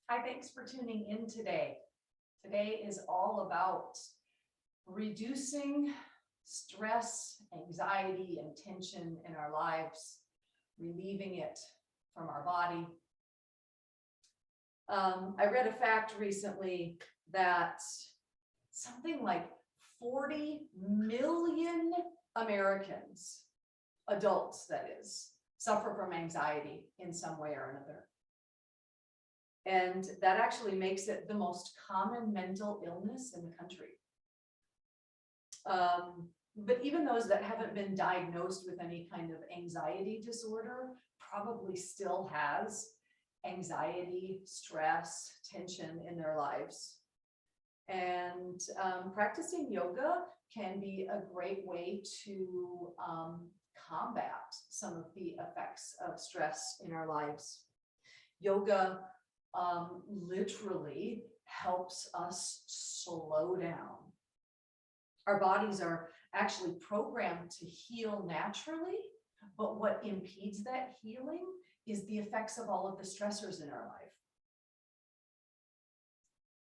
Hi, thanks for tuning in today. Today is all about reducing stress, anxiety, and tension in our lives, relieving it from our body. I read a fact recently that something like 40 million Americans, adults that is, suffer from anxiety in some way or another. And that actually makes it the most common mental illness in the country. But even those that haven't been diagnosed with any kind of anxiety disorder probably still has anxiety, stress, tension in their lives. And practicing yoga can be a great way to combat some of the effects of stress in our lives. Yoga literally helps us slow down. Our bodies are actually programmed to heal naturally, but what impedes that healing is the effects of all of the stressors in our life.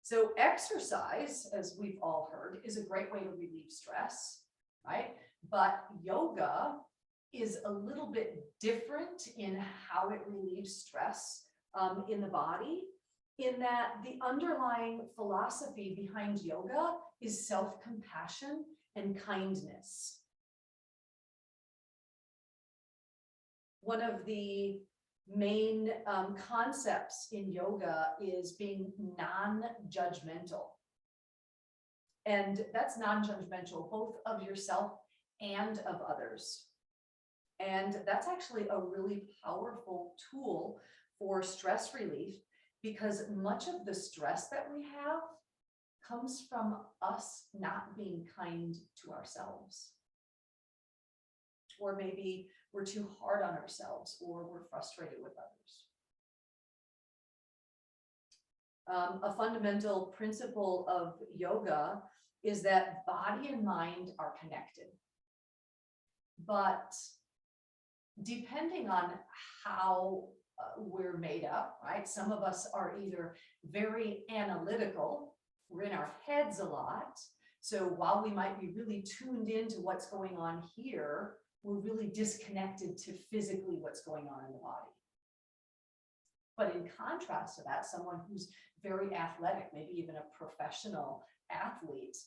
So exercise, as we've all heard, is a great way to relieve stress, right? But yoga is a little bit different in how it relieves stress in the body, in that the underlying philosophy behind yoga is self-compassion and kindness. One of the main concepts in yoga is being non-judgmental. And that's non-judgmental, both of yourself and of others. And that's actually a really powerful tool for stress relief, because much of the stress that we have comes from us not being kind to ourselves. Or maybe we're too hard on ourselves, or we're frustrated with others. A fundamental principle of yoga is that body and mind are connected. But depending on how we're made up, right? Some of us are either very analytical, we're in our heads a lot. So while we might be really tuned into what's going on here, we're really disconnected to physically what's going on in the body. But in contrast to that, someone who's very athletic, maybe even a professional athlete,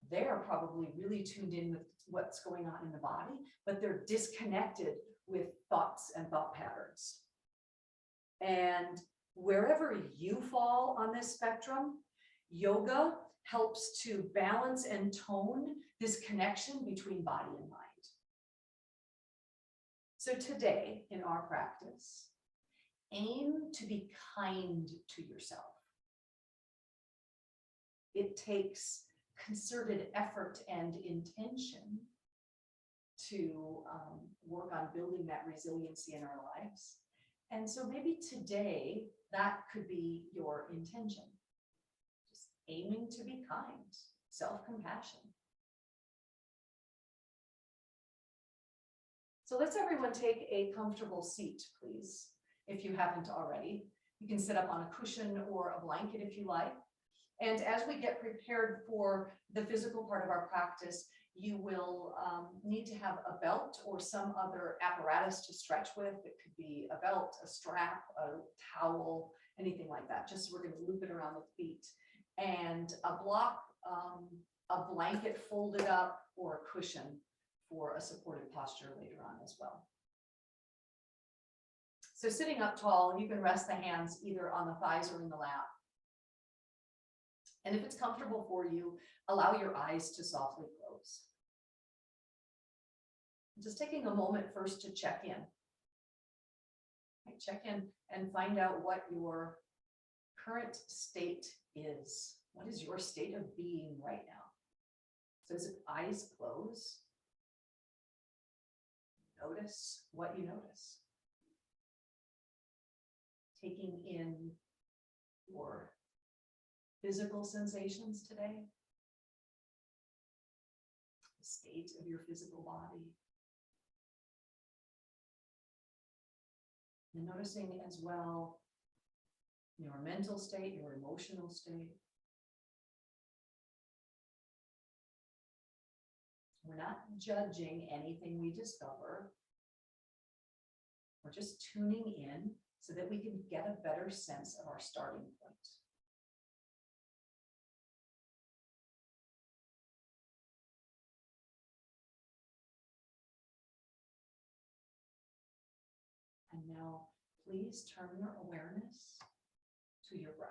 they're probably really tuned in with what's going on in the body, but they're disconnected with thoughts and thought patterns. And wherever you fall on this spectrum, yoga helps to balance and tone this connection between body and mind. So today in our practice, aim to be kind to yourself. It takes concerted effort and intention to work on building that resiliency in our lives. And so maybe today that could be your intention. Just aiming to be kind, self-compassion. So let's everyone take a comfortable seat, please, if you haven't already. You can sit up on a cushion or a blanket if you like. And as we get prepared for the physical part of our practice, you will need to have a belt or some other apparatus to stretch with. It could be a belt, a strap, a towel, anything like that. Just so we're going to loop it around the feet. And a block, a blanket folded up, or a cushion for a supported posture later on as well. So sitting up tall, you can rest the hands either on the thighs or in the lap. And if it's comfortable for you, allow your eyes to softly close. Just taking a moment first to check in. Check in and find out what your current state is. What is your state of being right now? So as eyes close, notice what you notice. Taking in your physical sensations today, the state of your physical body. And noticing as well your mental state, your emotional state. We're not judging anything we discover. We're just tuning in so that we can get a better sense of our starting point. And now, please turn your awareness to your breath.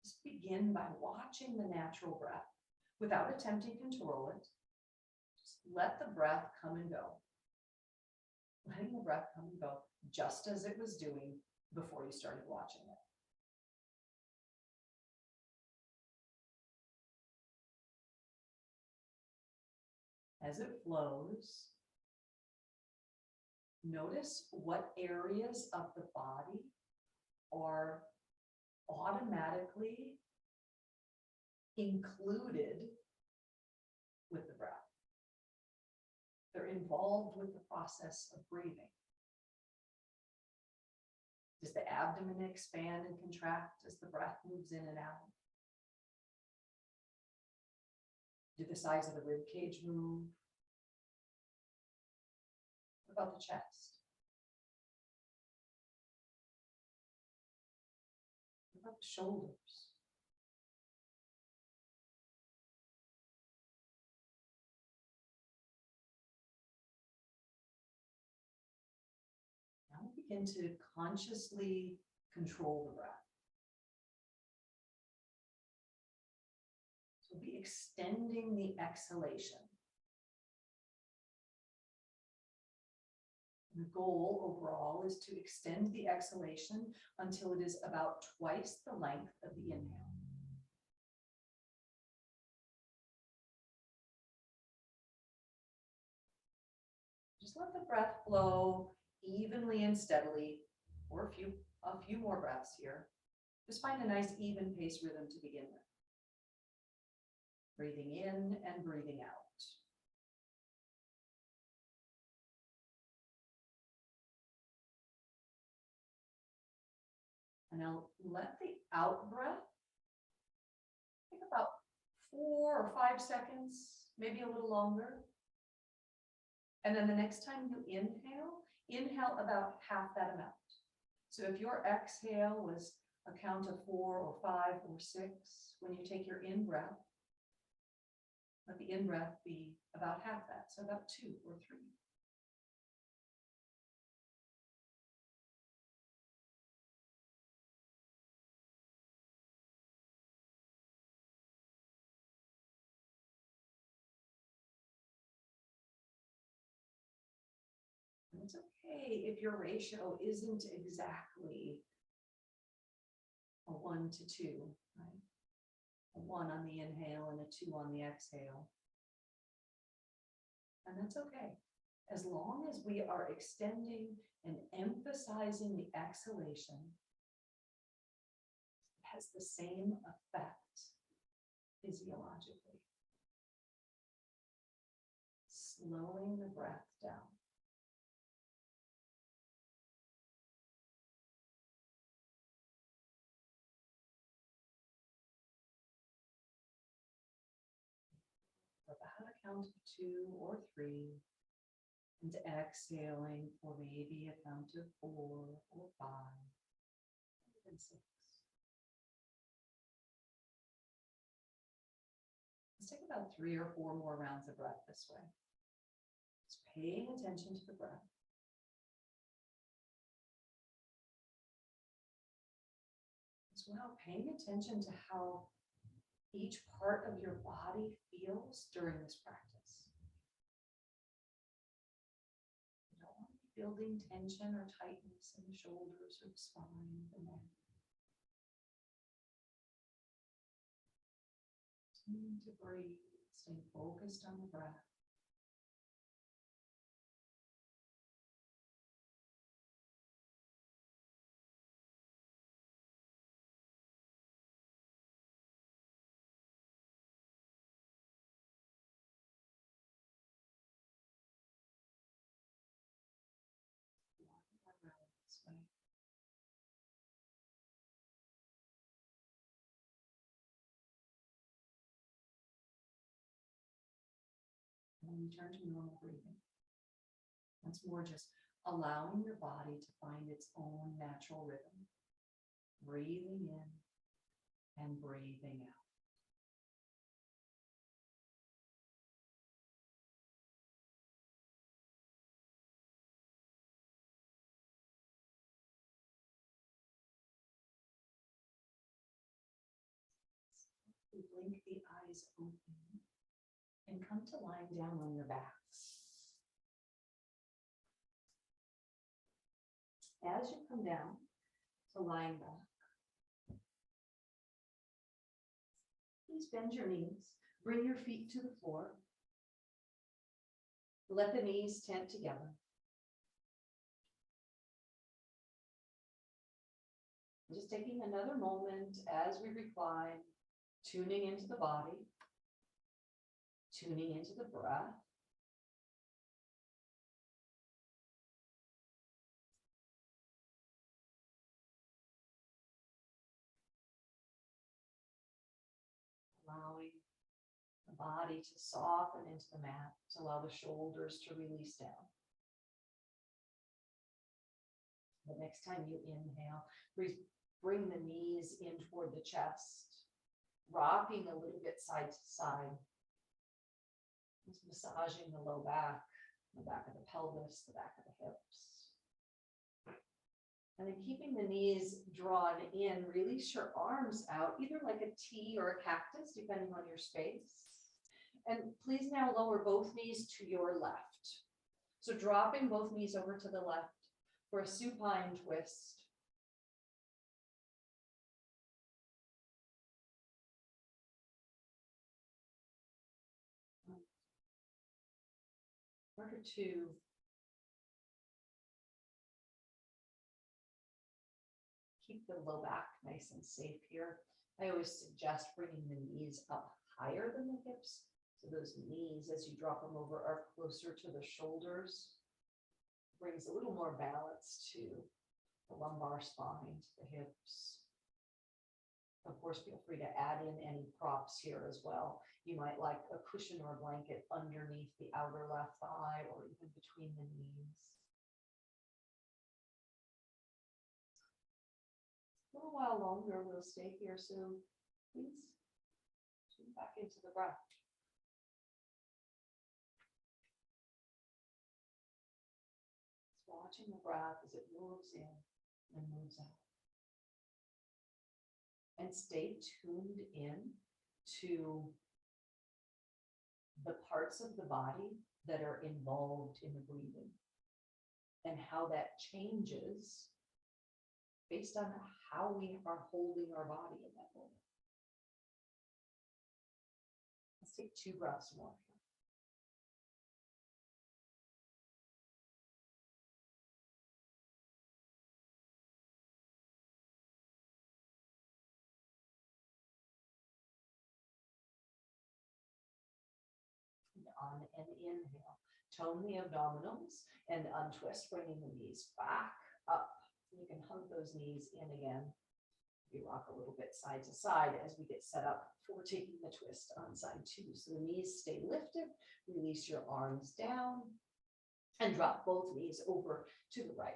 Just begin by watching the natural breath without attempting to control it. Just let the breath come and go. Letting the breath come and go just as it was doing before you started watching it. As it flows, notice what areas of the body are automatically included with the breath. They're involved with the process of breathing. Does the abdomen expand and contract as the breath moves in and out? Do the sides of the rib cage move? What about the chest? What about the shoulders? Now begin to consciously control the breath. So be extending the exhalation. The goal overall is to extend the exhalation until it is about twice the length of the inhale. Just let the breath flow evenly and steadily for a few more breaths here. Just find a nice even pace rhythm to begin with. Breathing in and breathing out. And now let the out breath take about 4 or 5 seconds, maybe a little longer. And then the next time you inhale about half that amount. So if your exhale was a count of 4 or 5 or 6, when you take your in breath, let the in breath be about half that, so about 2 or 3. And it's okay if your ratio isn't exactly a 1 to 2, right? A 1 on the inhale and a 2 on the exhale. And that's okay. As long as we are extending and emphasizing the exhalation, it has the same effect physiologically. Slowing the breath down. About a count of 2 or 3, and exhaling for maybe a count of 4 or 5, and 6. Let's take about 3 or 4 more rounds of breath this way. Just paying attention to the breath. As well, paying attention to how each part of your body feels during this practice. You don't want to be building tension or tightness in the shoulders or the spine, the neck. Continue to breathe, stay focused on the breath. This way. and return to normal breathing. Once more, just allowing your body to find its own natural rhythm. Breathing in and breathing out. Blink the eyes open and come to lying down on your backs. As you come down to lying back, please bend your knees, bring your feet to the floor. Let the knees tent together. Just taking another moment as we recline, tuning into the body, tuning into the breath. Allowing the body to soften into the mat, to allow the shoulders to release down. The next time you inhale, bring the knees in toward the chest, rocking a little bit side to side. Just massaging the low back, the back of the pelvis, the back of the hips. And then keeping the knees drawn in, release your arms out, either like a T or a cactus, depending on your space. And please now lower both knees to your left. So dropping both knees over to the left for a supine twist. Order to keep the low back nice and safe here. I always suggest bringing the knees up higher than the hips. So those knees, as you drop them over, are closer to the shoulders. Brings a little more balance to the lumbar spine, to the hips. Of course, feel free to add in any props here as well. You might like a cushion or a blanket underneath the outer left thigh or even between the knees. A little while longer, we'll stay here, so please tune back into the breath. Just watching the breath as it moves in and moves out. And stay tuned in to the parts of the body that are involved in the breathing and how that changes based on how we are holding our body in that moment. Let's take 2 breaths more. On an inhale, tone the abdominals and untwist, bringing the knees back up. You can hug those knees in again. We rock a little bit side to side as we get set up for taking the twist on side 2. So the knees stay lifted, release your arms down, and drop both knees over to the right.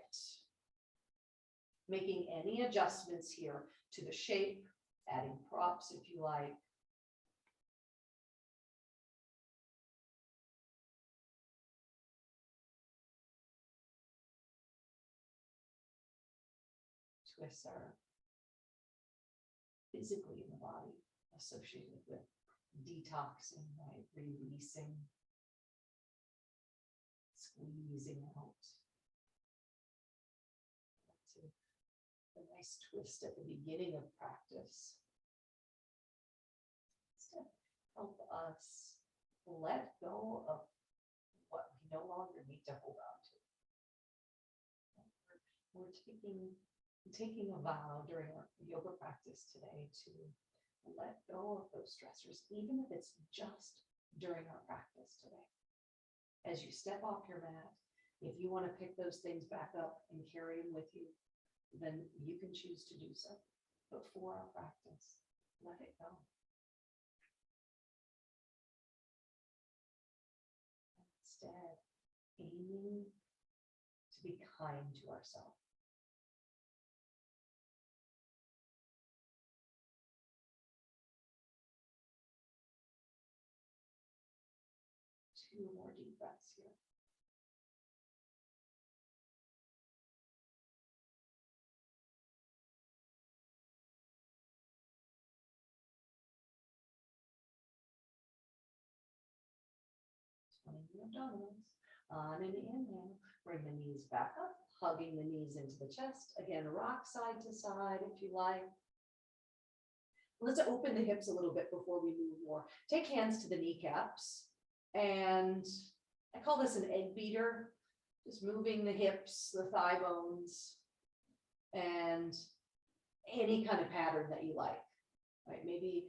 Making any adjustments here to the shape, adding props if you like. Twists are physically in the body associated with detoxing, right? Releasing, squeezing out. That's a nice twist at the beginning of practice. It's to help us let go of what we no longer need to hold on to. We're taking a vow during our yoga practice today to let go of those stressors, even if it's just during our practice today. As you step off your mat, if you want to pick those things back up and carry them with you, then you can choose to do so. But for our practice, let it go. aiming to be kind to ourselves. Two more deep breaths here. Swing the abdominals. On an inhale, bring the knees back up, hugging the knees into the chest. Again, rock side to side if you like. Let's open the hips a little bit before we move more. Take hands to the kneecaps. And I call this an egg beater, just moving the hips, the thigh bones, and any kind of pattern that you like, right? Maybe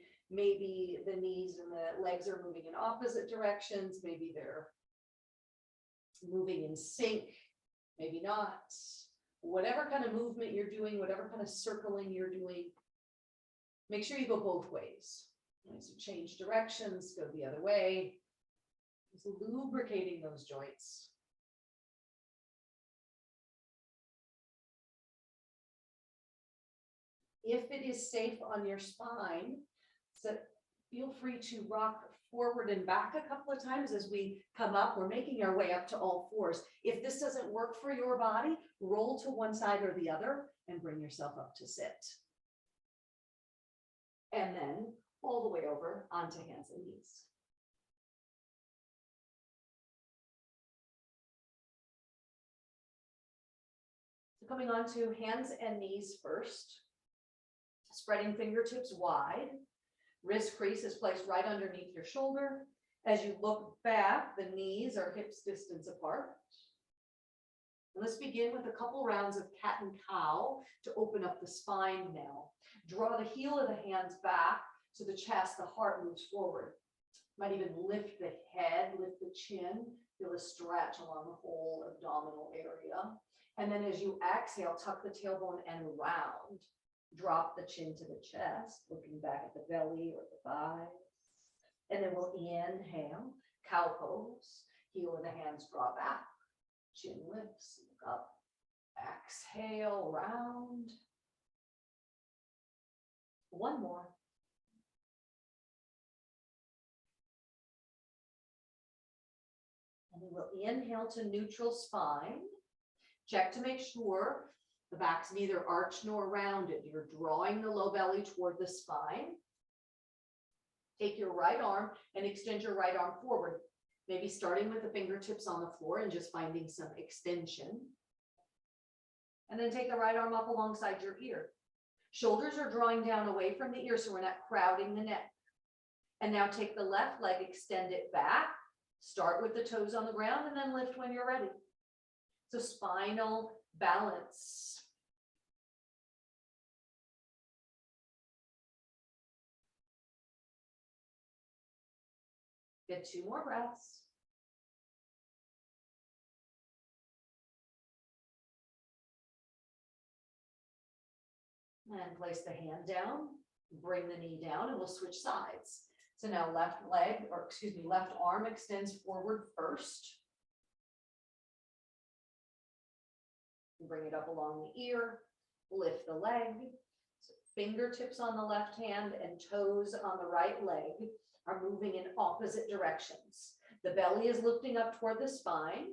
the knees and the legs are moving in opposite directions. Maybe they're moving in sync, maybe not. Whatever kind of movement you're doing, whatever kind of circling you're doing, make sure you go both ways. Right? So change directions, go the other way. Just lubricating those joints. If it is safe on your spine, so feel free to rock forward and back a couple of times as we come up. We're making our way up to all fours. If this doesn't work for your body, roll to one side or the other and bring yourself up to sit. And then all the way over onto hands and knees. So coming on to hands and knees first. Spreading fingertips wide. Wrist crease is placed right underneath your shoulder. As you look back, the knees are hips distance apart. And let's begin with a couple rounds of cat and cow to open up the spine now. Draw the heel of the hands back so the chest, the heart moves forward. Might even lift the head, lift the chin, feel a stretch along the whole abdominal area. And then as you exhale, tuck the tailbone and round. Drop the chin to the chest, looking back at the belly or the thighs. And then we'll inhale, cow pose. Heel of the hands draw back. Chin lifts, look up. Exhale, round. One more. And then we'll inhale to neutral spine. Check to make sure the back's neither arched nor rounded. You're drawing the low belly toward the spine. Take your right arm and extend your right arm forward. Maybe starting with the fingertips on the floor and just finding some extension. And then take the right arm up alongside your ear. Shoulders are drawing down away from the ear, so we're not crowding the neck. And now take the left leg, extend it back. Start with the toes on the ground and then lift when you're ready. So spinal balance. Get 2 more breaths. And place the hand down, bring the knee down, and we'll switch sides. So now left arm extends forward first. Bring it up along the ear, lift the leg. So fingertips on the left hand and toes on the right leg are moving in opposite directions. The belly is lifting up toward the spine.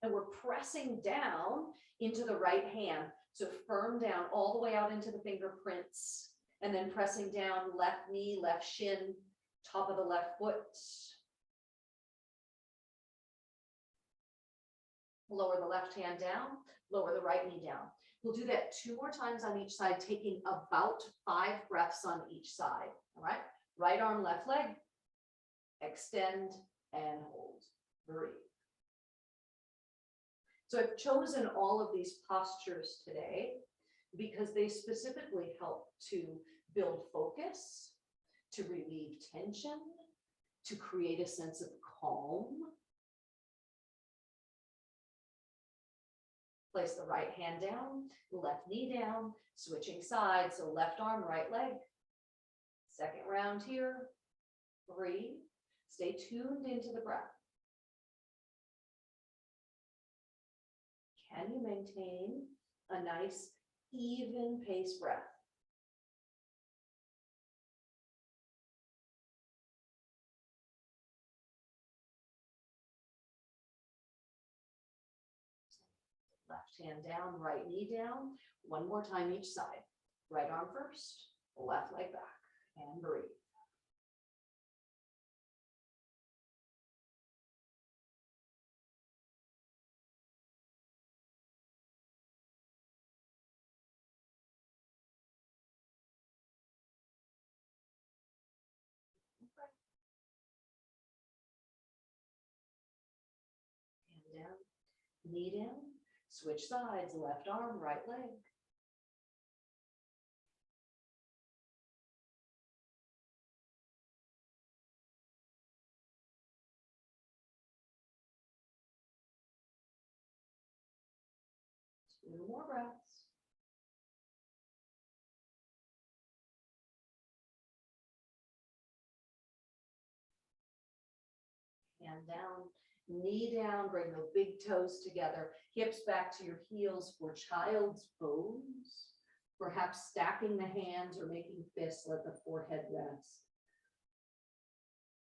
And we're pressing down into the right hand. So firm down all the way out into the fingerprints. And then pressing down left knee, left shin, top of the left foot. Lower the left hand down, lower the right knee down. We'll do that 2 more times on each side, taking about 5 breaths on each side. All right. Right arm, left leg. Extend and hold. Breathe. So I've chosen all of these postures today because they specifically help to build focus, to relieve tension, to create a sense of calm. Place the right hand down, left knee down, switching sides. So left arm, right leg. Second round here. Breathe. Stay tuned into the breath. can you maintain a nice, even pace breath? Left hand down, right knee down. One more time each side. Right arm first, left leg back, and breathe. Hand down, knee down, switch sides, left arm, right leg. Two more breaths. Hand down, knee down, bring the big toes together, hips back to your heels for child's pose. Perhaps stacking the hands or making fists, let the forehead rest.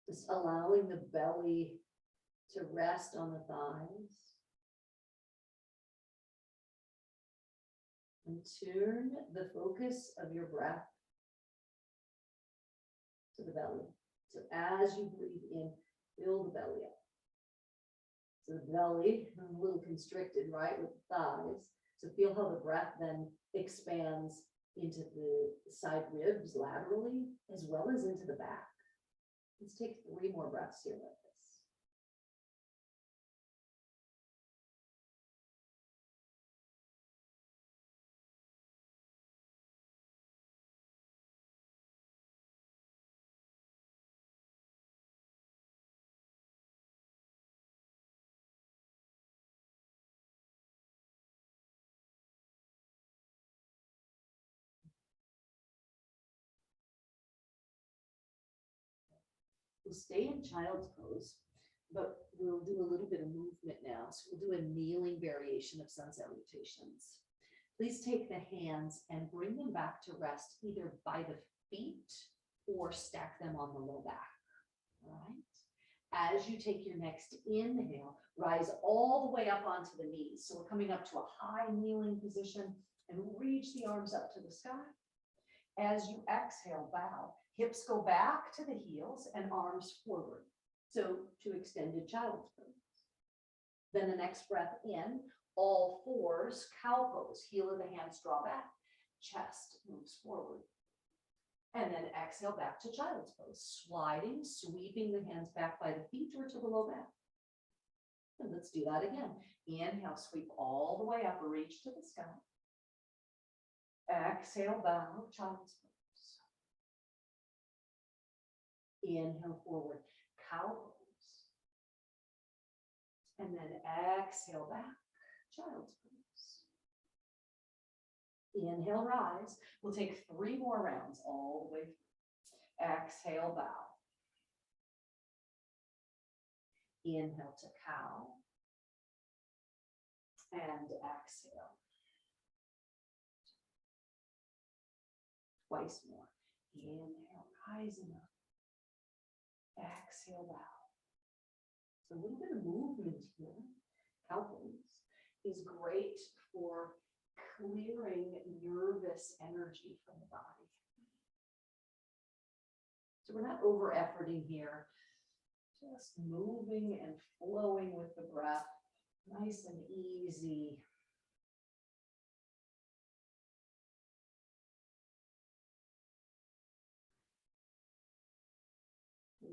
Just allowing the belly to rest on the thighs. And turn the focus of your breath to the belly. So as you breathe in, fill the belly up. So the belly, a little constricted, right, with the thighs. So feel how the breath then expands into the side ribs laterally, as well as into the back. Let's take 3 more breaths here like this. We'll stay in child's pose, but we'll do a little bit of movement now. So we'll do a kneeling variation of sun salutations. Please take the hands and bring them back to rest either by the feet or stack them on the low back. All right. As you take your next inhale, rise all the way up onto the knees. So we're coming up to a high kneeling position and reach the arms up to the sky. As you exhale, bow. Hips go back to the heels and arms forward. So to extended child's pose. Then the next breath in, all fours, cow pose. Heel of the hands draw back. Chest moves forward. And then exhale back to child's pose. Sliding, sweeping the hands back by the feet or to the low back. And let's do that again. Inhale, sweep all the way up, reach to the sky. Exhale, bow, child's pose. Inhale forward, cow pose. And then exhale back, child's pose. Inhale, rise. We'll take 3 more rounds all the way through. Exhale, bow. Inhale to cow. And exhale. Twice more. Inhale, rising up. Exhale, bow. So a little bit of movement here. Cow pose is great for clearing nervous energy from the body. So we're not over efforting here, just moving and flowing with the breath, nice and easy.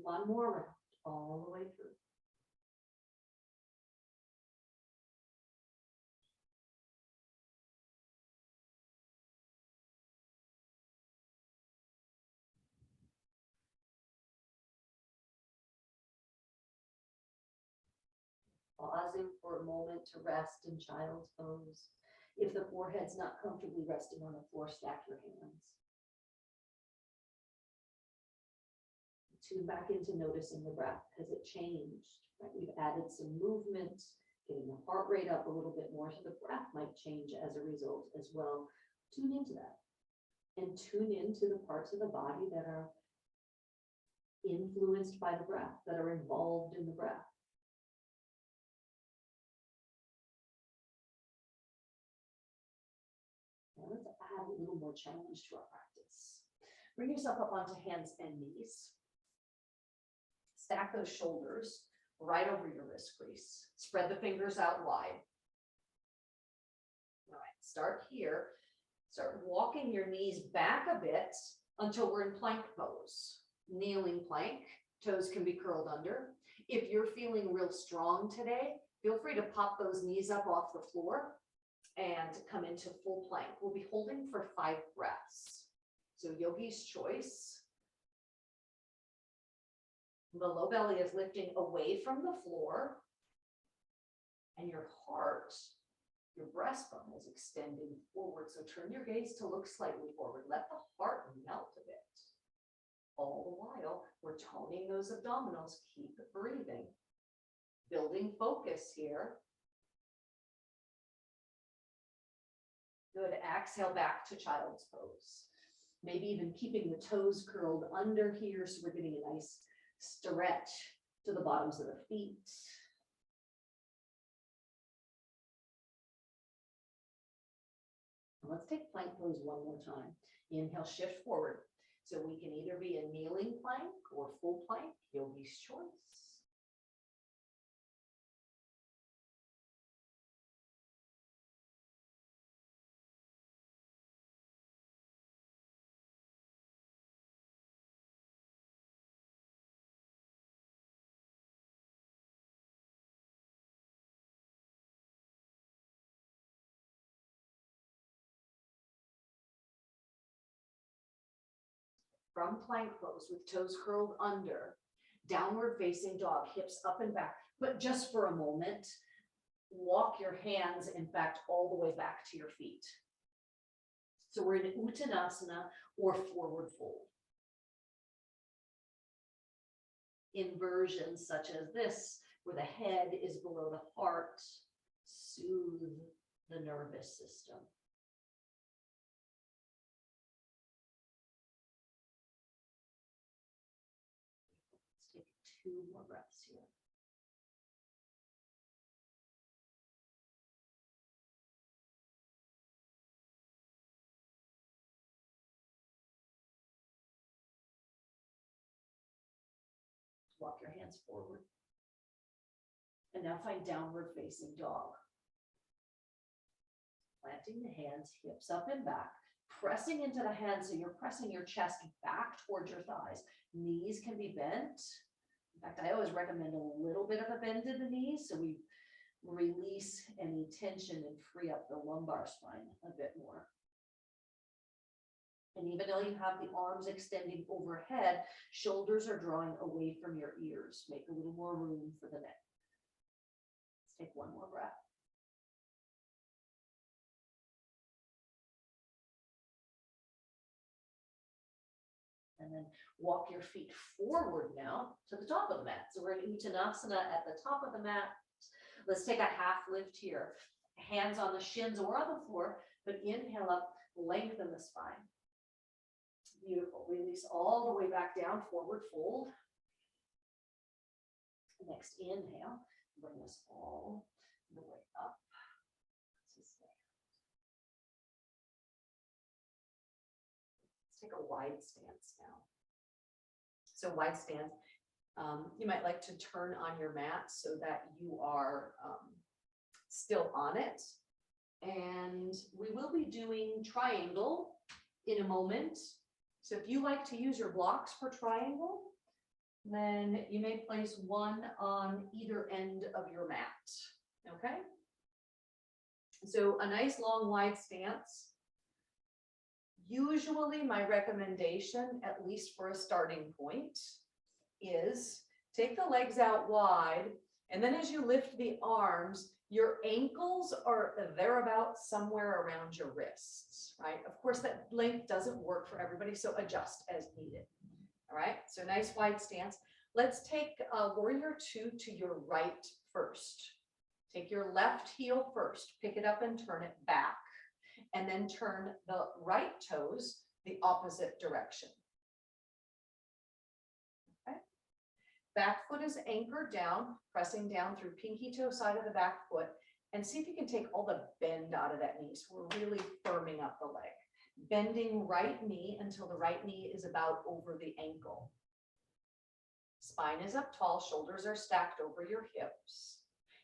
One more round, all the way through. Pausing for a moment to rest in child's pose. If the forehead's not comfortably resting on the floor, stack your hands. Tune back into noticing the breath. Has it changed? Right? We've added some movement getting the heart rate up a little bit more, so the breath might change as a result as well. Tune into that and tune into the parts of the body that are influenced by the breath, that are involved in the breath. Now let's add a little more challenge to our practice. Bring yourself up onto hands and knees. Stack those shoulders right over your wrist crease. Spread the fingers out wide. All right, start here. Start walking your knees back a bit until we're in plank pose. Kneeling plank, toes can be curled under. If you're feeling real strong today, feel free to pop those knees up off the floor and come into full plank. We'll be holding for 5 breaths. So yogi's choice. The low belly is lifting away from the floor, and your heart, your breastbone is extending forward. So turn your gaze to look slightly forward. Let the heart melt a bit. All the while, we're toning those abdominals. Keep breathing. Building focus here. Good. Exhale back to child's pose. Maybe even keeping the toes curled under here, so we're getting a nice stretch to the bottoms of the feet. Let's take plank pose one more time. Inhale, shift forward. So we can either be a kneeling plank or full plank, yogi's choice. From plank pose with toes curled under, downward facing dog, hips up and back, but just for a moment, walk your hands, in fact, all the way back to your feet. So we're in Uttanasana or forward fold. Inversions such as this, where the head is below the heart, soothe the nervous system. Take 2 more breaths here. Walk your hands forward. And now find downward facing dog. Planting the hands, hips up and back, pressing into the hands, so you're pressing your chest back towards your thighs. Knees can be bent. In fact, I always recommend a little bit of a bend in the knees, so we release any tension and free up the lumbar spine a bit more. And even though you have the arms extending overhead, shoulders are drawing away from your ears. Make a little more room for the neck. Let's take 1 more breath. And then walk your feet forward now to the top of the mat. So we're in Uttanasana at the top of the mat. Let's take a half lift here. Hands on the shins or on the floor, but inhale up, lengthen the spine. Beautiful. Release all the way back down, forward fold. Next inhale, bring us all the way up. Let's take a wide stance now. So wide stance, you might like to turn on your mat so that you are still on it. And we will be doing triangle in a moment. So if you like to use your blocks for triangle, then you may place one on either end of your mat, okay? So a nice long wide stance. Usually my recommendation, at least for a starting point, is take the legs out wide, and then as you lift the arms, your ankles are thereabouts somewhere around your wrists, right? Of course, that length doesn't work for everybody, so adjust as needed. All right, so nice wide stance. Let's take warrior 2 to your right first. Take your left heel first, pick it up and turn it back, and then turn the right toes the opposite direction. Okay. Back foot is anchored down, pressing down through pinky toe side of the back foot, and see if you can take all the bend out of that knee. So we're really firming up the leg. Bending right knee until the right knee is about over the ankle. Spine is up tall, shoulders are stacked over your hips.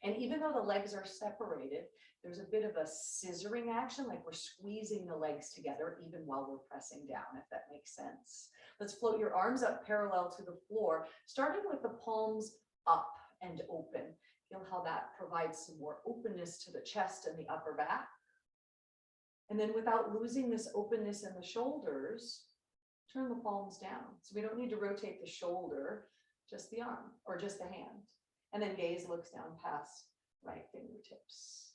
And even though the legs are separated, there's a bit of a scissoring action, like we're squeezing the legs together even while we're pressing down, if that makes sense. Let's float your arms up parallel to the floor, starting with the palms up and open. Feel how that provides some more openness to the chest and the upper back. And then without losing this openness in the shoulders, turn the palms down. So we don't need to rotate the shoulder, just the arm or just the hand. And then gaze looks down past right fingertips.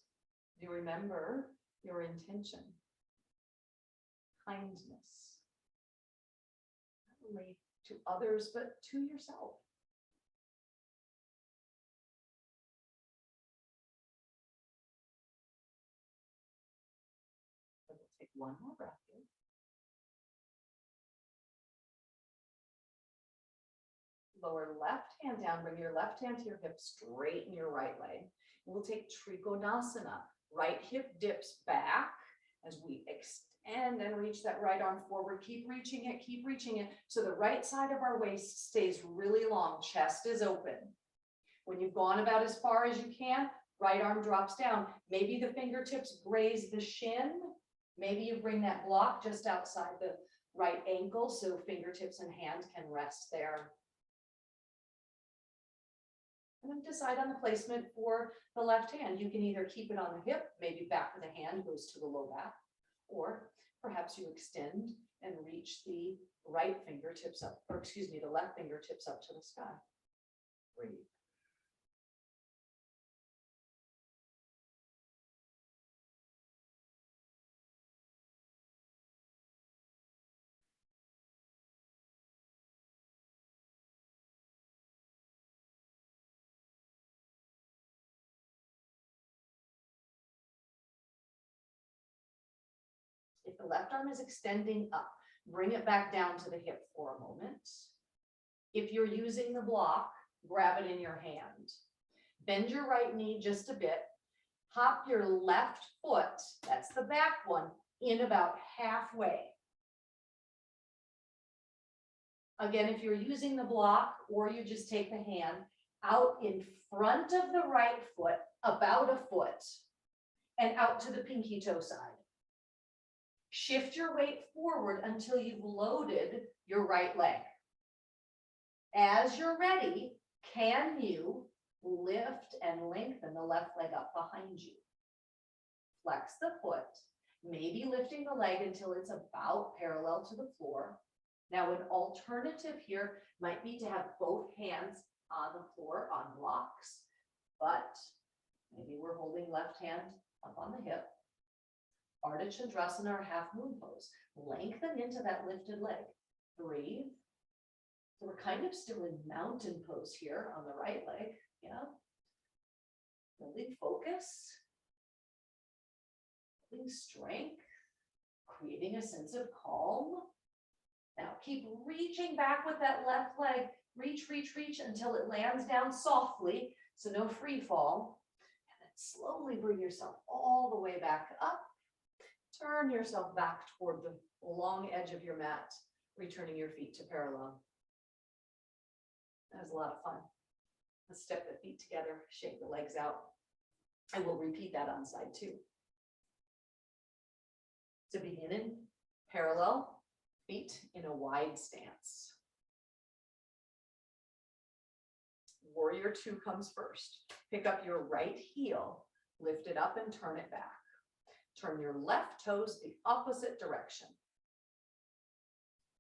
Do you remember your intention? Kindness. Not only to others, but to yourself. So we'll take one more breath here. Lower left hand down, bring your left hand to your hip, straighten your right leg. We'll take Trikonasana. Right hip dips back as we extend and reach that right arm forward. Keep reaching it. So the right side of our waist stays really long. Chest is open. When you've gone about as far as you can, right arm drops down. Maybe the fingertips graze the shin. Maybe you bring that block just outside the right ankle so fingertips and hand can rest there. And then decide on the placement for the left hand. You can either keep it on the hip, maybe back of the hand goes to the low back, or perhaps you extend and reach the right fingertips up, or excuse me, the left fingertips up to the sky. Breathe. If the left arm is extending up, bring it back down to the hip for a moment. If you're using the block, grab it in your hand. Bend your right knee just a bit. Hop your left foot, that's the back one, in about halfway. Again, if you're using the block or you just take the hand out in front of the right foot, about a foot, and out to the pinky toe side. Shift your weight forward until you've loaded your right leg. As you're ready, can you lift and lengthen the left leg up behind you? Flex the foot, maybe lifting the leg until it's about parallel to the floor. Now, an alternative here might be to have both hands on the floor on blocks, but maybe we're holding left hand up on the hip. Ardha Chandrasana or half moon pose. Lengthen into that lifted leg. Breathe. So we're kind of still in mountain pose here on the right leg. Yeah. Building focus. Building strength. Creating a sense of calm. Now keep reaching back with that left leg. Reach until it lands down softly. So no free fall. And then slowly bring yourself all the way back up. Turn yourself back toward the long edge of your mat, returning your feet to parallel. That was a lot of fun. Let's step the feet together, shake the legs out, and we'll repeat that on side two. To begin in parallel, feet in a wide stance. Warrior two comes first. Pick up your right heel, lift it up and turn it back. Turn your left toes the opposite direction.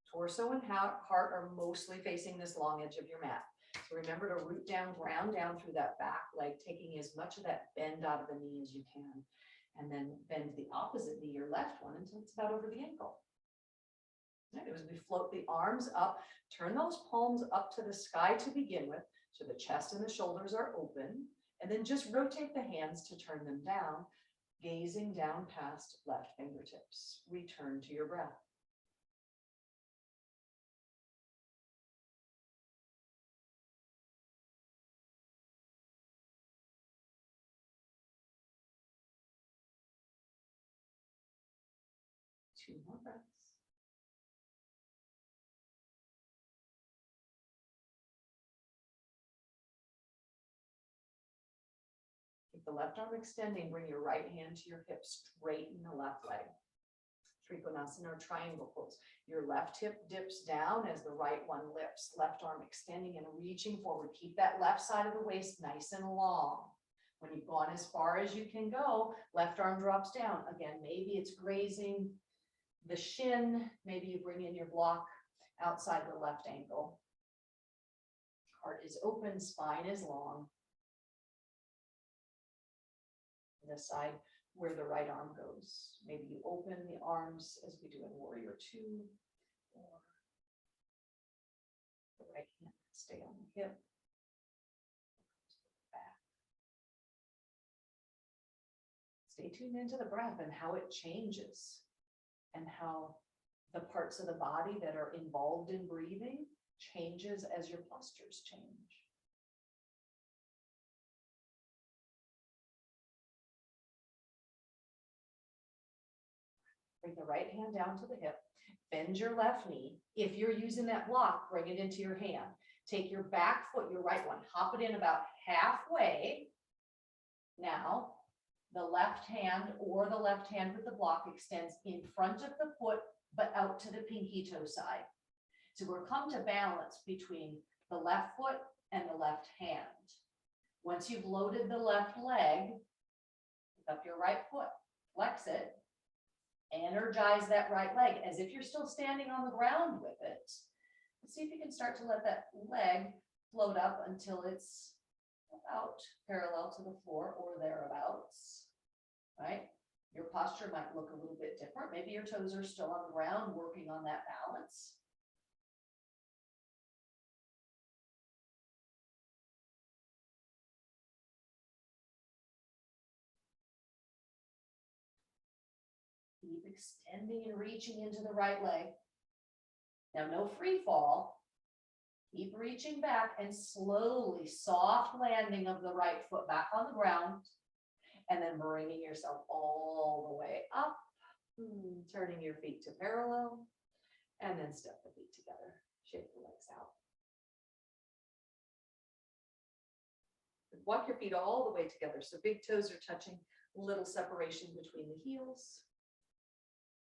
Torso and heart are mostly facing this long edge of your mat. So remember to root down, ground down through that back leg, taking as much of that bend out of the knee as you can. And then bend the opposite knee, your left one, until it's about over the ankle. Right, as we float the arms up, turn those palms up to the sky to begin with, so the chest and the shoulders are open. And then just rotate the hands to turn them down, gazing down past left fingertips. Return to your breath. Two more breaths. Keep the left arm extending, bring your right hand to your hip, straighten the left leg. Trikonasana or triangle pose. Your left hip dips down as the right one lifts. Left arm extending and reaching forward. Keep that left side of the waist nice and long. When you've gone as far as you can go, left arm drops down. Again, maybe it's grazing the shin. Maybe you bring in your block outside the left ankle. Heart is open, spine is long. The side where the right arm goes. Maybe you open the arms as we do in Warrior Two, or the right hand stay on the hip. Back. Stay tuned into the breath and how it changes, and how the parts of the body that are involved in breathing changes as your postures change. Bring the right hand down to the hip. Bend your left knee. If you're using that block, bring it into your hand. Take your back foot, your right one, hop it in about halfway. Now, the left hand or the left hand with the block extends in front of the foot, but out to the pinky toe side. So we're come to balance between the left foot and the left hand. Once you've loaded the left leg, pick up your right foot, flex it, energize that right leg as if you're still standing on the ground with it. See if you can start to let that leg float up until it's about parallel to the floor or thereabouts, right? Your posture might look a little bit different. Maybe your toes are still on the ground working on that balance. Keep extending and reaching into the right leg. Now, no free fall. Keep reaching back and slowly soft landing of the right foot back on the ground, and then bringing yourself all the way up, turning your feet to parallel, and then step the feet together. Shake the legs out. Walk your feet all the way together. So big toes are touching, little separation between the heels.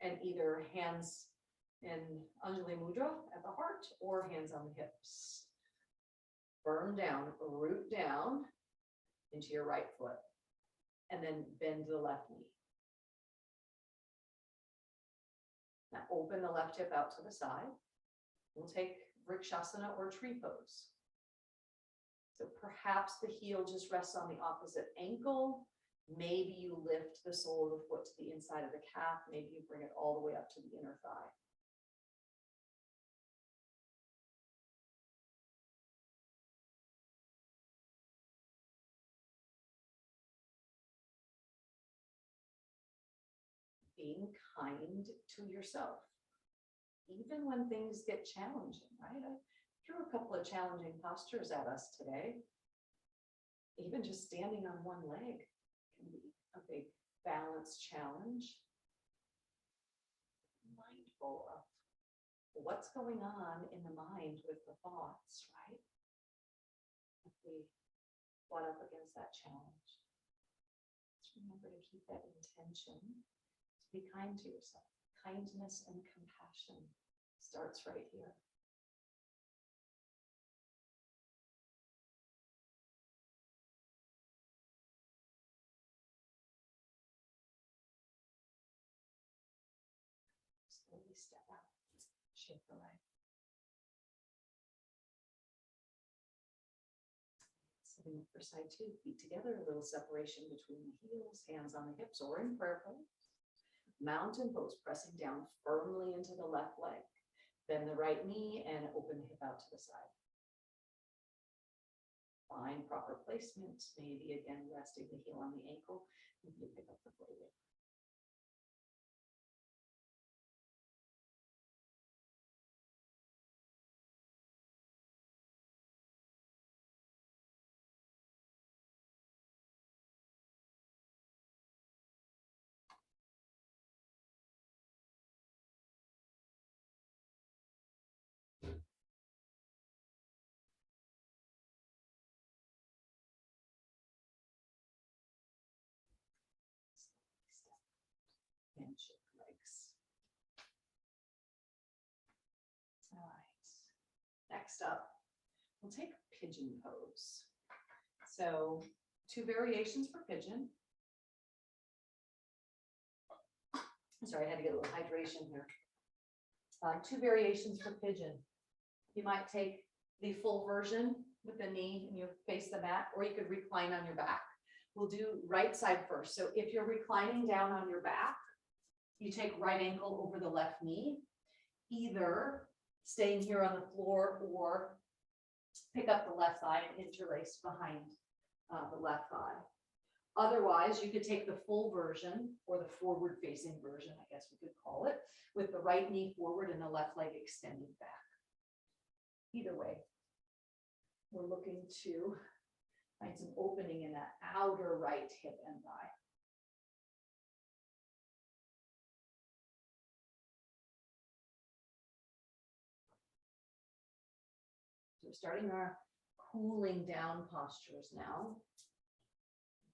And either hands in Anjali Mudra at the heart or hands on the hips. Firm down, root down into your right foot, and then bend the left knee. Now open the left hip out to the side. We'll take Rakshasana or tree pose. So perhaps the heel just rests on the opposite ankle. Maybe you lift the sole of the foot to the inside of the calf. Maybe you bring it all the way up to the inner thigh. Being kind to yourself, even when things get challenging, right? I threw a couple of challenging postures at us today. Even just standing on one leg can be a big balance challenge. Mindful of what's going on in the mind with the thoughts, right? If we butt up against that challenge, just remember to keep that intention to be kind to yourself. Kindness and compassion starts right here. Slowly step out, shake the leg. Sitting up for side two, feet together, a little separation between the heels, hands on the hips or in prayer pose. Mountain pose, pressing down firmly into the left leg. Bend the right knee and open the hip out to the side. Find proper placement, maybe again, resting the heel on the ankle, and you pick up the forward. And shift legs. All right. Next up, we'll take pigeon pose. So 2 variations for pigeon. Sorry, I had to get a little hydration here. 2 variations for pigeon. You might take the full version with the knee and you face the mat, or you could recline on your back. We'll do right side first. So if you're reclining down on your back, you take right ankle over the left knee, either staying here on the floor or pick up the left thigh and interlace behind the left thigh. Otherwise, you could take the full version or the forward facing version, I guess we could call it, with the right knee forward and the left leg extended back. Either way, we're looking to find some opening in that outer right hip and thigh. So we're starting our cooling down postures now.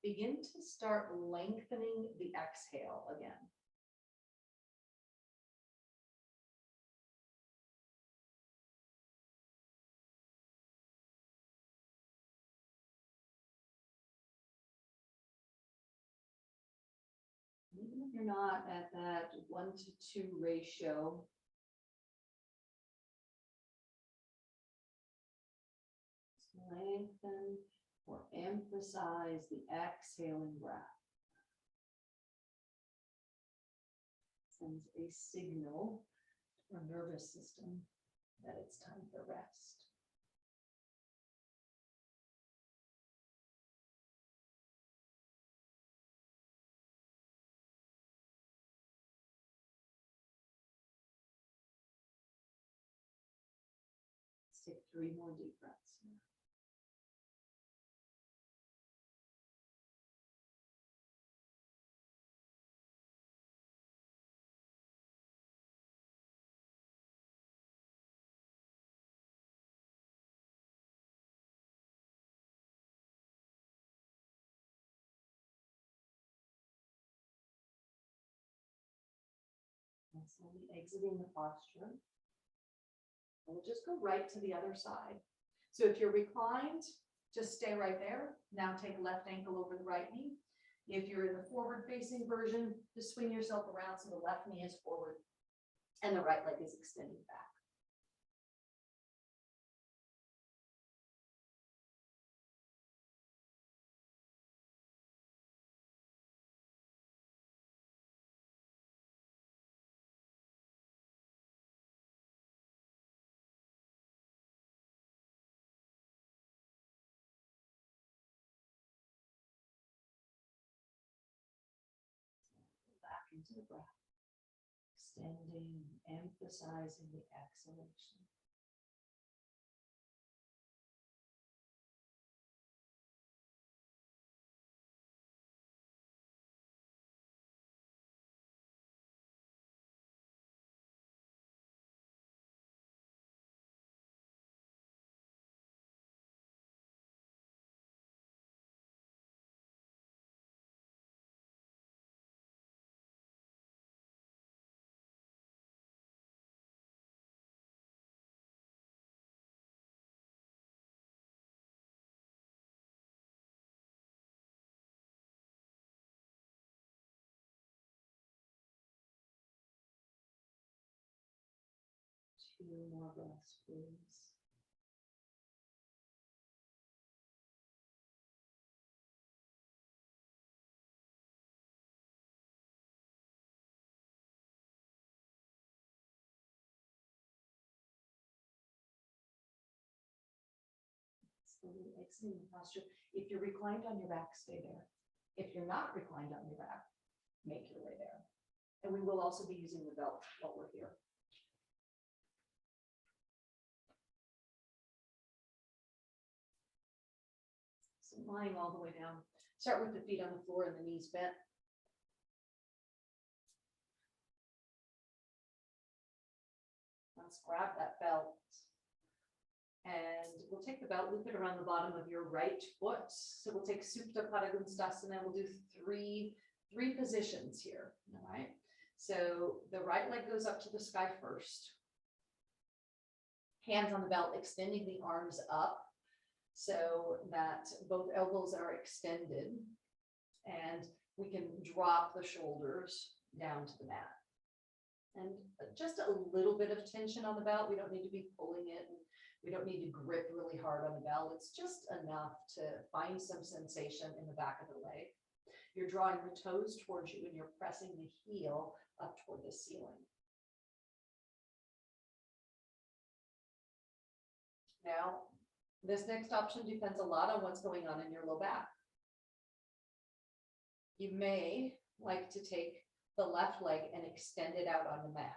Begin to start lengthening the exhale again. Even if you're not at that 1-to-2 ratio, lengthen or emphasize the exhaling breath. Sends a signal to our nervous system that it's time for rest. Let's take 3 more deep breaths here. And slowly exiting the posture. We'll just go right to the other side. So if you're reclined, just stay right there. Now take left ankle over the right knee. If you're in the forward facing version, just swing yourself around so the left knee is forward and the right leg is extending back. Back into the breath, extending, emphasizing the exhalation. Two more breaths, please. Exiting the posture. If you're reclined on your back, stay there. If you're not reclined on your back, make your way there. And we will also be using the belt while we're here. So lying all the way down. Start with the feet on the floor and the knees bent. Let's grab that belt. And we'll take the belt, loop it around the bottom of your right foot. So we'll take Supta Padangusthasana. We'll do three positions here. All right. So the right leg goes up to the sky first. Hands on the belt, extending the arms up so that both elbows are extended. And we can drop the shoulders down to the mat. And just a little bit of tension on the belt. We don't need to be pulling it. We don't need to grip really hard on the belt. It's just enough to find some sensation in the back of the leg. You're drawing the toes towards you and you're pressing the heel up toward the ceiling. Now, this next option depends a lot on what's going on in your low back. You may like to take the left leg and extend it out on the mat.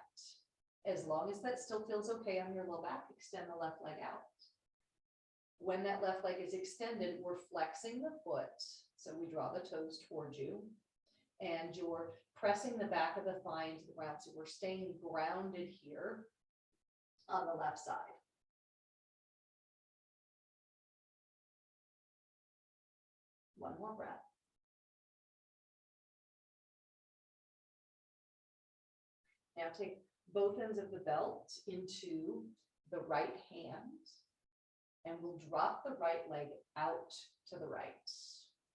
As long as that still feels okay on your low back, extend the left leg out. When that left leg is extended, we're flexing the foot. So we draw the toes towards you and you're pressing the back of the thigh into the ground. So we're staying grounded here on the left side. One more breath. Now take both ends of the belt into the right hand and we'll drop the right leg out to the right.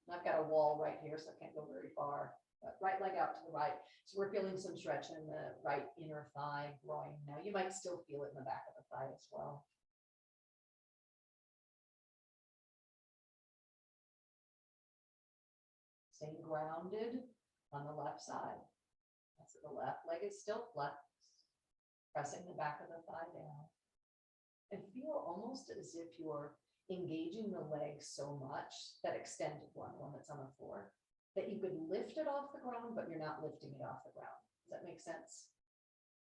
I've got a wall right here, so I can't go very far, but right leg out to the right. So we're feeling some stretch in the right inner thigh, groin. Now you might still feel it in the back of the thigh as well. Staying grounded on the left side. So the left leg is still flexed, pressing the back of the thigh down. And feel almost as if you're engaging the leg so much, that extended one that's on the floor, that you could lift it off the ground, but you're not lifting it off the ground. Does that make sense?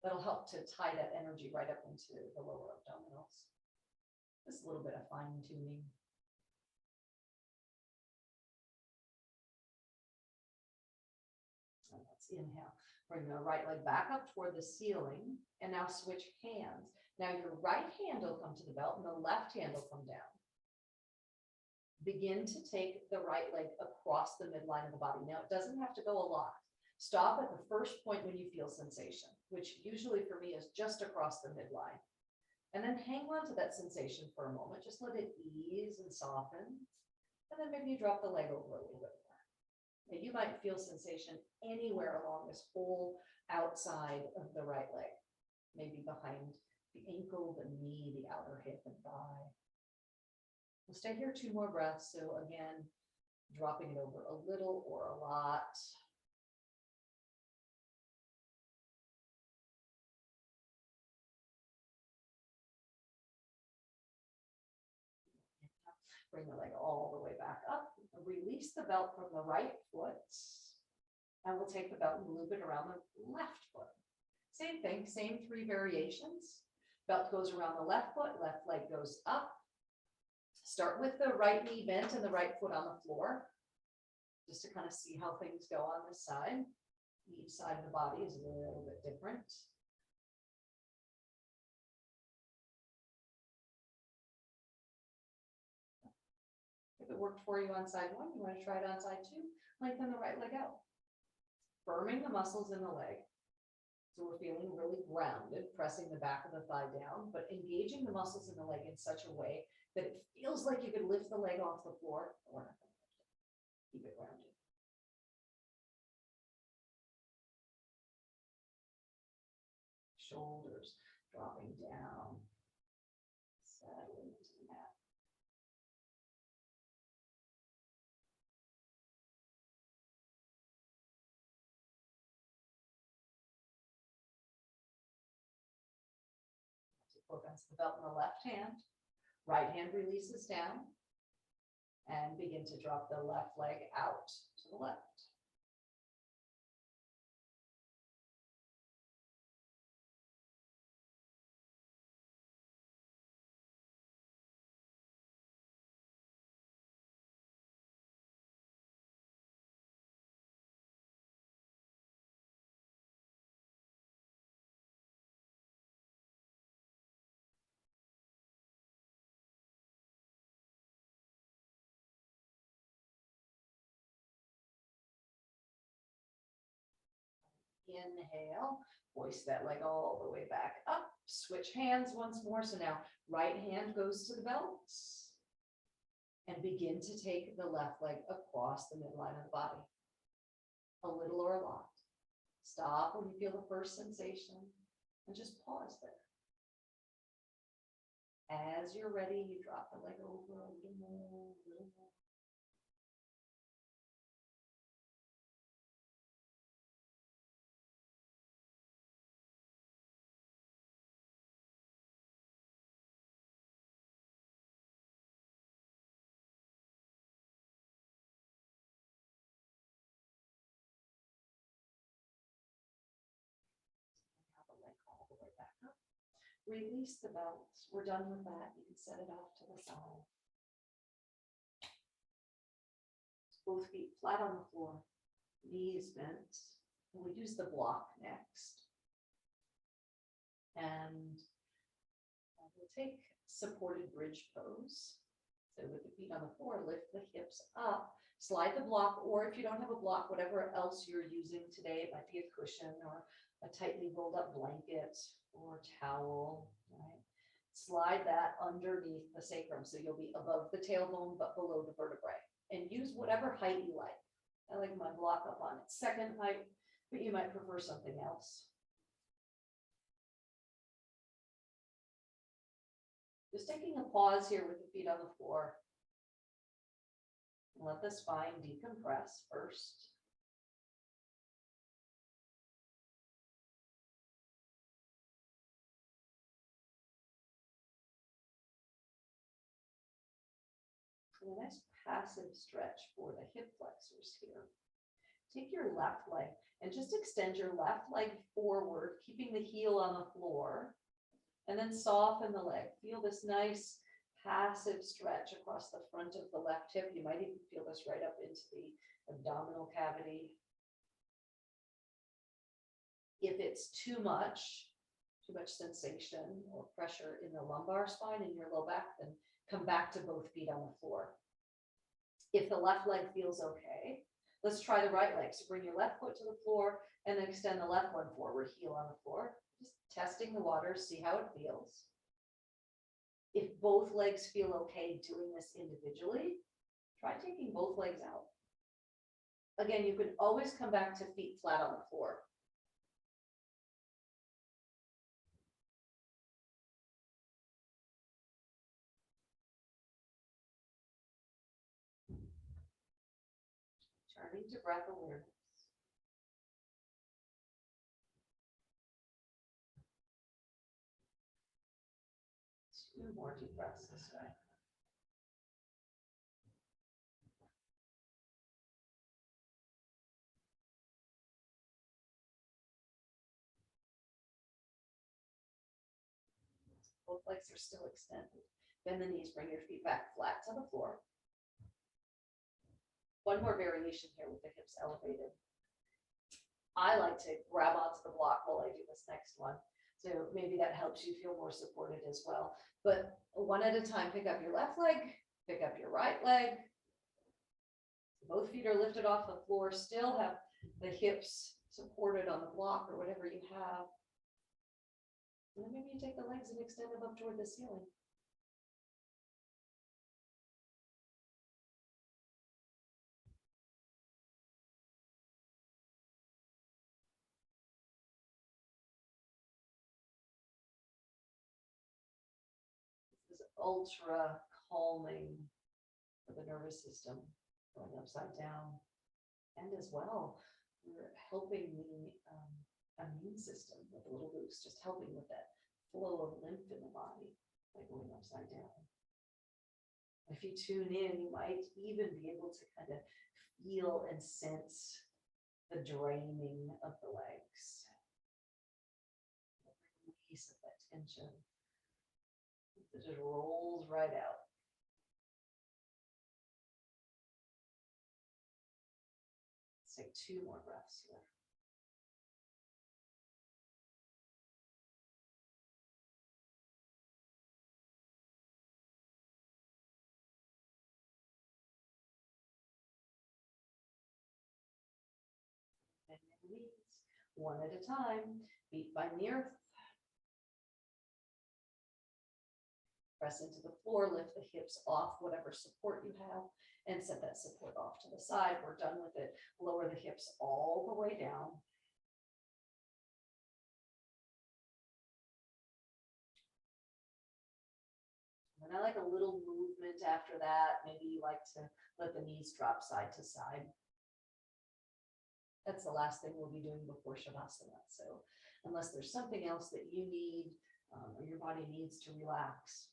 That'll help to tie that energy right up into the lower abdominals. Just a little bit of fine tuning. And let's inhale. Bring the right leg back up toward the ceiling and now switch hands. Now your right hand will come to the belt and the left hand will come down. Begin to take the right leg across the midline of the body. Now it doesn't have to go a lot. Stop at the first point when you feel sensation, which usually for me is just across the midline. And then hang on to that sensation for a moment. Just let it ease and soften. And then maybe you drop the leg over a little bit more. Now you might feel sensation anywhere along this whole outside of the right leg. Maybe behind the ankle, the knee, the outer hip and thigh. We'll stay here 2 more breaths. So again, dropping it over a little or a lot. Bring the leg all the way back up. Release the belt from the right foot. And we'll take the belt and loop it around the left foot. Same thing, same 3 variations. Belt goes around the left foot, left leg goes up. Start with the right knee bent and the right foot on the floor, just to kind of see how things go on this side. Each side of the body is a little bit different. If it worked for you on side 1, you want to try it on side 2, lengthen the right leg out. Firming the muscles in the leg. So we're feeling really grounded, pressing the back of the thigh down, but engaging the muscles in the leg in such a way that it feels like you could lift the leg off the floor. But we're not going to lift it. Keep it grounded. Shoulders dropping down, settling into the mat. Both ends of the belt in the left hand. Right hand releases down. And begin to drop the left leg out to the left. Inhale, hoist that leg all the way back up. Switch hands once more. So now right hand goes to the belt. And begin to take the left leg across the midline of the body. A little or a lot. Stop when you feel the first sensation and just pause there. As you're ready, you drop the leg over a little more, a little more. Release the belt. We're done with that. You can set it off to the side. Both feet flat on the floor, knees bent. And we use the block next. And we'll take supported bridge pose. So with the feet on the floor, lift the hips up, slide the block, or if you don't have a block, whatever else you're using today, it might be a cushion or a tightly rolled up blanket or towel, right? Slide that underneath the sacrum. So you'll be above the tailbone, but below the vertebrae, and use whatever height you like. I like my block up on its second height, but you might prefer something else. Just taking a pause here with the feet on the floor. Let the spine decompress first. And a nice passive stretch for the hip flexors here. Take your left leg and just extend your left leg forward, keeping the heel on the floor, and then soften the leg. Feel this nice passive stretch across the front of the left hip. You might even feel this right up into the abdominal cavity. If it's too much sensation or pressure in the lumbar spine and your low back, then come back to both feet on the floor. If the left leg feels okay, let's try the right leg. So bring your left foot to the floor and then extend the left one forward, heel on the floor. Just testing the waters, see how it feels. If both legs feel okay doing this individually, try taking both legs out. Again, you can always come back to feet flat on the floor. Turning to breath awareness. Two more deep breaths this way. Both legs are still extended. Bend the knees, bring your feet back flat to the floor. One more variation here with the hips elevated. I like to grab onto the block while I do this next one. So maybe that helps you feel more supported as well. But one at a time, pick up your left leg, pick up your right leg. Both feet are lifted off the floor, still have the hips supported on the block or whatever you have. And then maybe you take the legs and extend them up toward the ceiling. This is ultra calming for the nervous system, going upside down. And as well, we're helping the immune system with a little boost, just helping with that flow of lymph in the body by going upside down. If you tune in, you might even be able to kind of feel and sense the draining of the legs. The release of that tension. It just rolls right out. Let's take 2 more breaths here. And release, one at a time, feet find the earth. Press into the floor, lift the hips off whatever support you have, and set that support off to the side. We're done with it. Lower the hips all the way down. And I like a little movement after that. Maybe you like to let the knees drop side to side. That's the last thing we'll be doing before Shavasana. So unless there's something else that you need or your body needs to relax,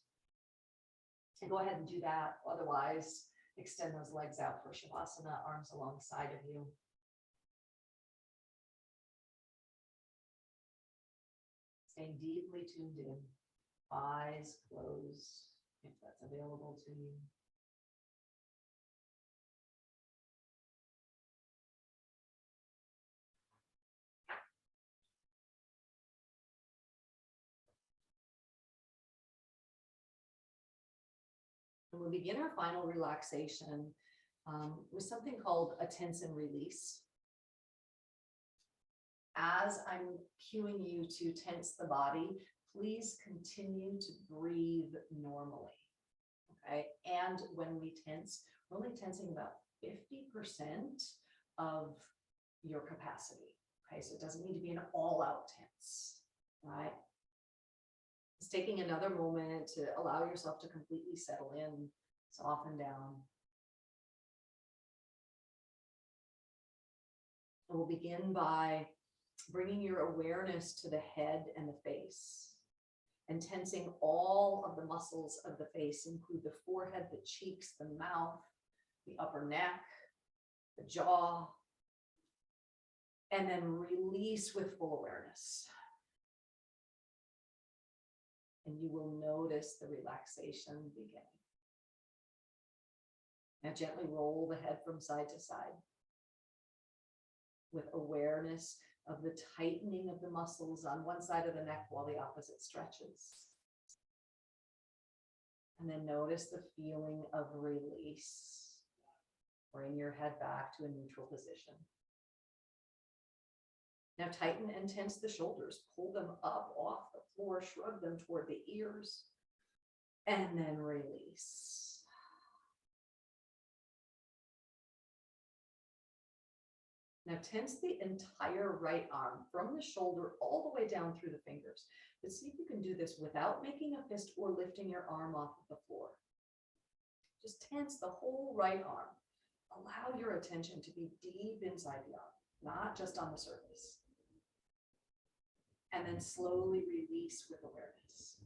and go ahead and do that. Otherwise, extend those legs out for Shavasana, arms alongside of you. Staying deeply tuned in, eyes closed, if that's available to you. And we'll begin our final relaxation with something called a tense and release. As I'm cueing you to tense the body, please continue to breathe normally. Okay, and when we tense, we're only tensing about 50% of your capacity. Okay, so it doesn't need to be an all-out tense, right? It's taking another moment to allow yourself to completely settle in, soften down. And we'll begin by bringing your awareness to the head and the face and tensing all of the muscles of the face, include the forehead, the cheeks, the mouth, the upper neck, the jaw, and then release with full awareness. And you will notice the relaxation beginning. Now gently roll the head from side to side with awareness of the tightening of the muscles on one side of the neck while the opposite stretches. And then notice the feeling of release. Bring your head back to a neutral position. Now tighten and tense the shoulders. Pull them up off the floor, shrug them toward the ears, and then release. Now tense the entire right arm from the shoulder all the way down through the fingers. But see if you can do this without making a fist or lifting your arm off of the floor. Just tense the whole right arm. Allow your attention to be deep inside the arm, not just on the surface. And then slowly release with awareness.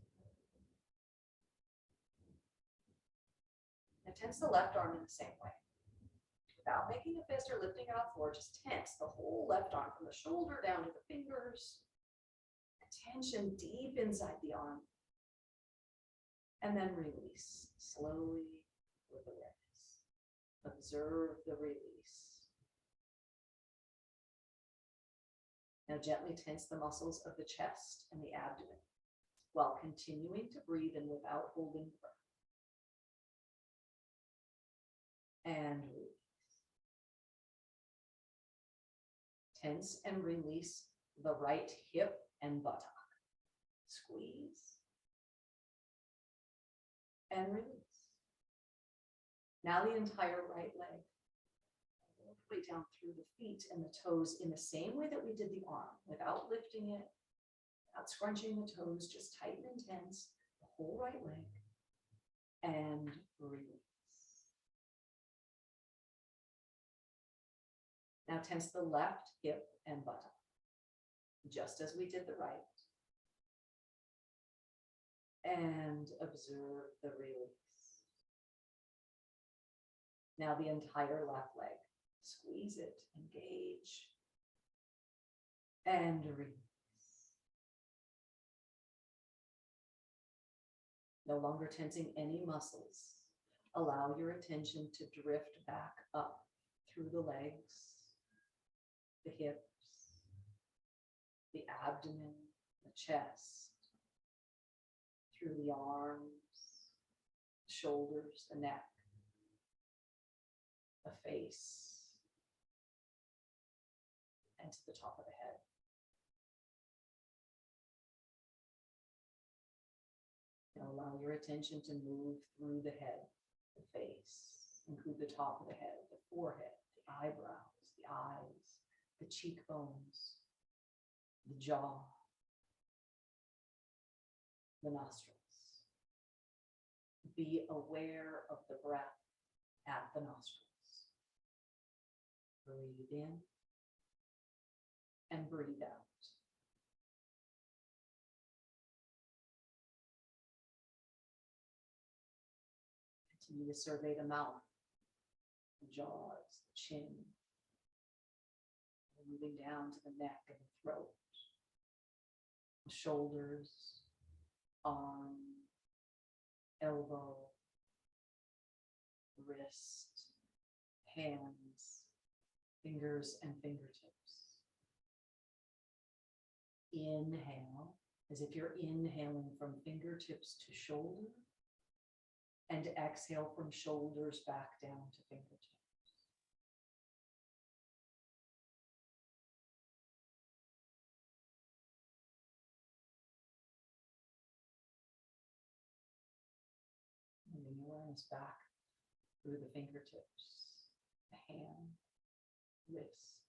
Now tense the left arm in the same way. Without making a fist or lifting it off the floor, just tense the whole left arm from the shoulder down to the fingers. Tension deep inside the arm. And then release slowly with awareness. Observe the release. Now gently tense the muscles of the chest and the abdomen while continuing to breathe in without holding breath. And release. Tense and release the right hip and buttock. Squeeze and release. Now the entire right leg. All the way down through the feet and the toes in the same way that we did the arm, without lifting it, without scrunching the toes, just tighten and tense the whole right leg and release. Now tense the left hip and buttock, just as we did the right. And observe the release. Now the entire left leg. Squeeze it, engage, and release. No longer tensing any muscles. Allow your attention to drift back up through the legs, the hips, the abdomen, the chest, through the arms, the shoulders, the neck, the face, and to the top of the head. Now allow your attention to move through the head, the face, include the top of the head, the forehead, the eyebrows, the eyes, the cheekbones, the jaw, the nostrils. Be aware of the breath at the nostrils. Breathe in and breathe out. Continue to survey the mouth, the jaws, the chin, moving down to the neck and the throat, the shoulders, arm, elbow, wrist, hands, fingers, and fingertips. Inhale, as if you're inhaling from fingertips to shoulder, and exhale from shoulders back down to fingertips. Moving awareness back through the fingertips, the hand, wrist,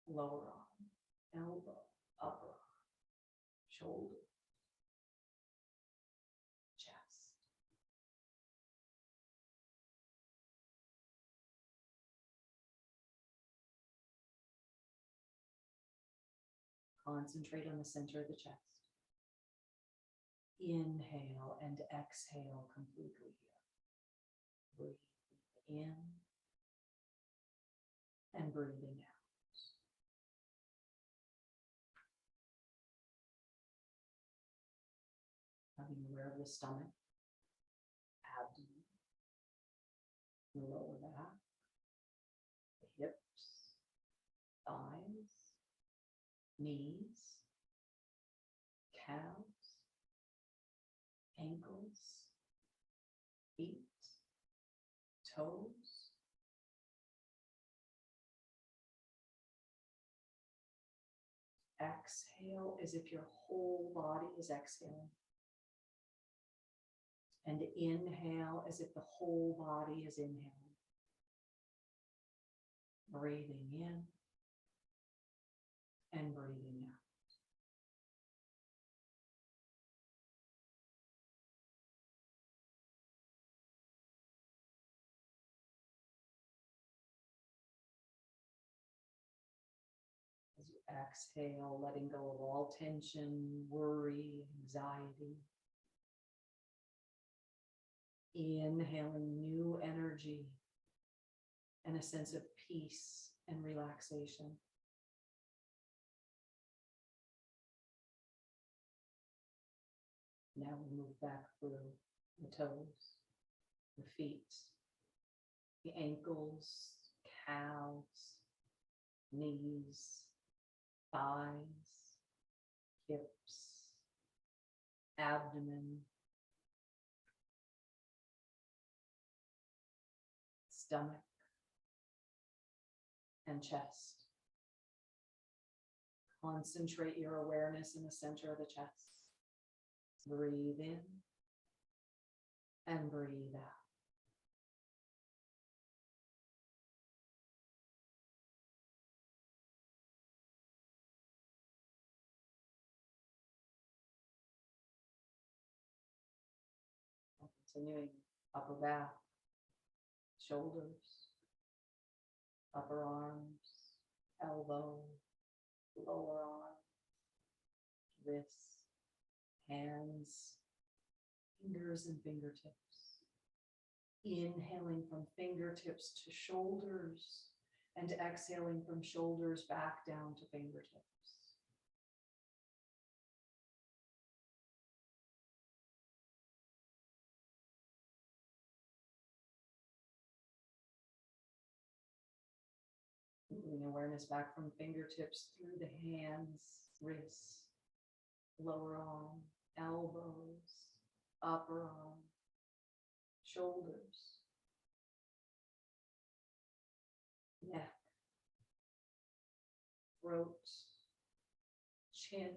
lower arm, elbow, upper arm, shoulder, chest. Concentrate on the center of the chest. Inhale and exhale completely here. Breathe in and breathing out. Becoming aware of the stomach, abdomen, the lower back, the hips, thighs, knees, calves, ankles, feet, toes. Exhale as if your whole body is exhaling. And inhale as if the whole body is inhaling. Breathing in and breathing out. As you exhale, letting go of all tension, worry, anxiety. Inhaling new energy and a sense of peace and relaxation. Now we move back through the toes, the feet, the ankles, calves, knees, thighs, hips, abdomen, stomach, and chest. Concentrate your awareness in the center of the chest. Breathe in and breathe out. Continuing upper back, shoulders, upper arms, elbow, lower arm, wrists, hands, fingers and fingertips. Inhaling from fingertips to shoulders and exhaling from shoulders back down to fingertips. Moving awareness back from fingertips through the hands, wrists, lower arm, elbows, upper arm, shoulders, neck, throat, chin,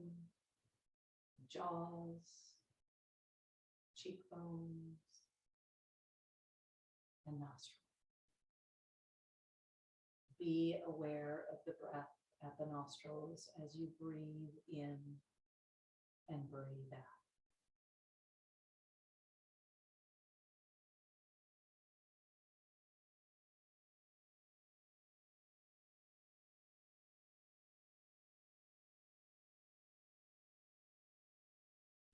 jaws, cheekbones, and nostrils. Be aware of the breath at the nostrils as you breathe in and breathe out.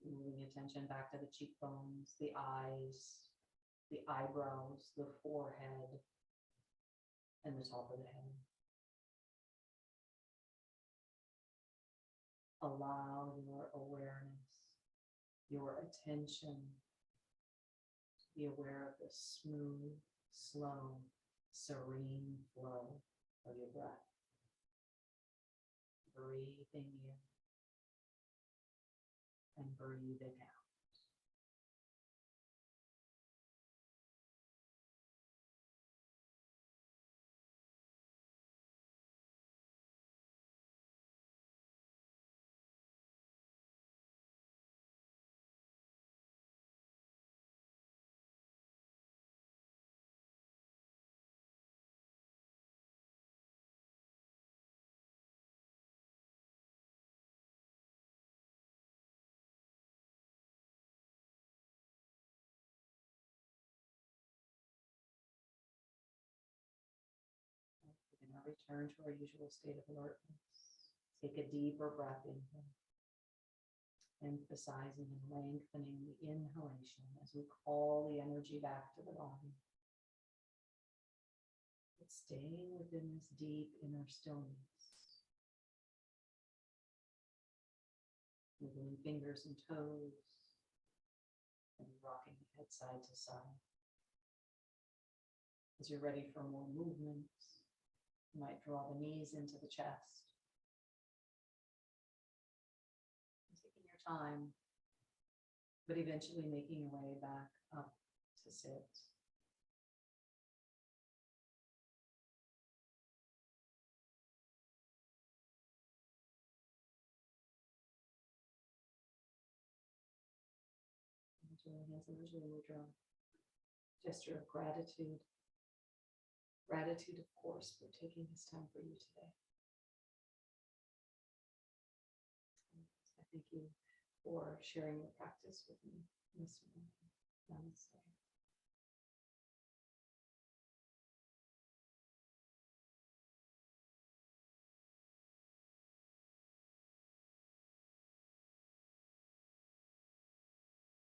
Moving attention back to the cheekbones, the eyes, the eyebrows, the forehead, and the top of the head. Allow your awareness, your attention to be aware of the smooth, slow, serene flow of your breath. Breathing in and breathing out. We're going to return to our usual state of alertness. Take a deeper breath in here, emphasizing and lengthening the inhalation as we call the energy back to the body. But staying within this deep inner stillness. Moving fingers and toes and rocking the head side to side. As you're ready for more movement, you might draw the knees into the chest. Taking your time, but eventually making your way back up to sit. Hands and usually mudra. Gesture of gratitude. Gratitude, of course, for taking this time for you today. I thank you for sharing your practice with me this morning. Namaste.